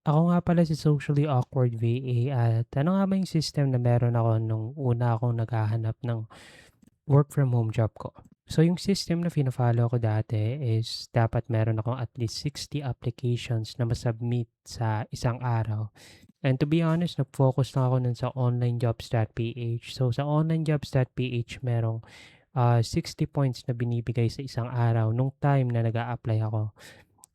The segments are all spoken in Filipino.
Ako nga pala si Socially Awkward VA at ano nga ba yung system na meron ako nung una akong naghahanap ng work from home job ko. So yung system na fina-follow ko dati is dapat meron akong at least 60 applications na masubmit sa isang araw. And to be honest, nag-focus na ako nun sa onlinejobs.ph. So sa onlinejobs.ph merong 60 points na binibigay sa isang araw nung time na nag apply ako.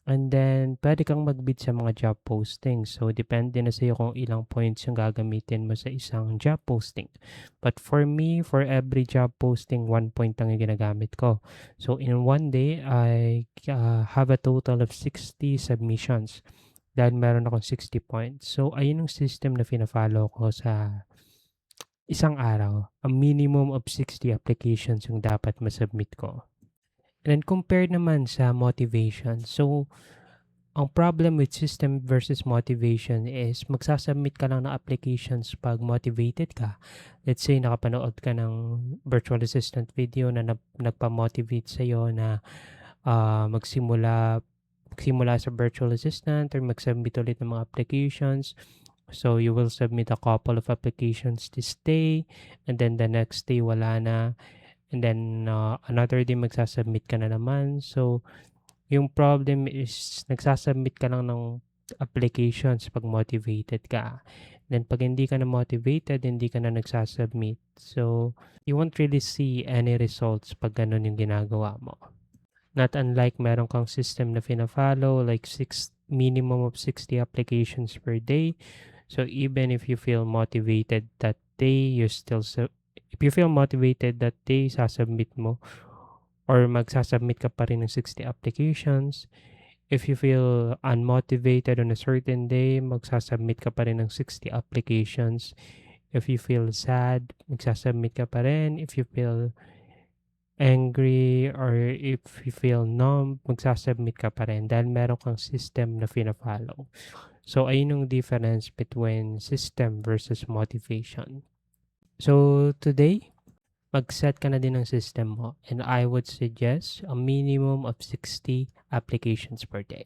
And then, puwede kang mag-bid sa mga job postings. So, depende na sa'yo kung ilang points yung gagamitin mo sa isang job posting. But for me, for every job posting, 1 point lang yung ginagamit ko. So, in one day, I have a total of 60 submissions dahil meron akong 60 points. So, ayun yung system na fina-follow ko sa isang araw. A minimum of 60 applications yung dapat ma-submit ko. And then compared naman sa motivation, so ang problem with system versus motivation is magsasubmit ka lang ng applications 'pag motivated ka. Let's say nakapanood ka ng virtual assistant video na nagpa-motivate sa'yo na, magsimula sa virtual assistant or mag-submit ulit ng mga applications. So, you will submit a couple of applications this day and then the next day wala na and then, another day magsa-submit ka na naman. So yung problem is nagsa-submit ka lang ng applications 'pag motivated ka. Then 'pag hindi ka na motivated, hindi ka na nagsa-submit. So, you won't really see any results 'pag gano'n yung ginagawa mo. Not unlike meron kang system na fina-follow like minimum of 60 applications per day. So, even if you feel motivated that day, if you feel motivated that day, sasubmit mo or magsa-submit ka pa rin ng 60 applications. If you feel unmotivated on a certain day, magsa-submit ka pa rin ng 60 applications. If you feel sad, magsa-submit ka pa rin. If you feel angry or if you feel numb, magsa-submit ka pa rin dahil meron kang system na fina-follow. So, ayun yung difference between system versus motivation. So, today, mag-set ka na din ng system mo and I would suggest a minimum of 60 applications per day.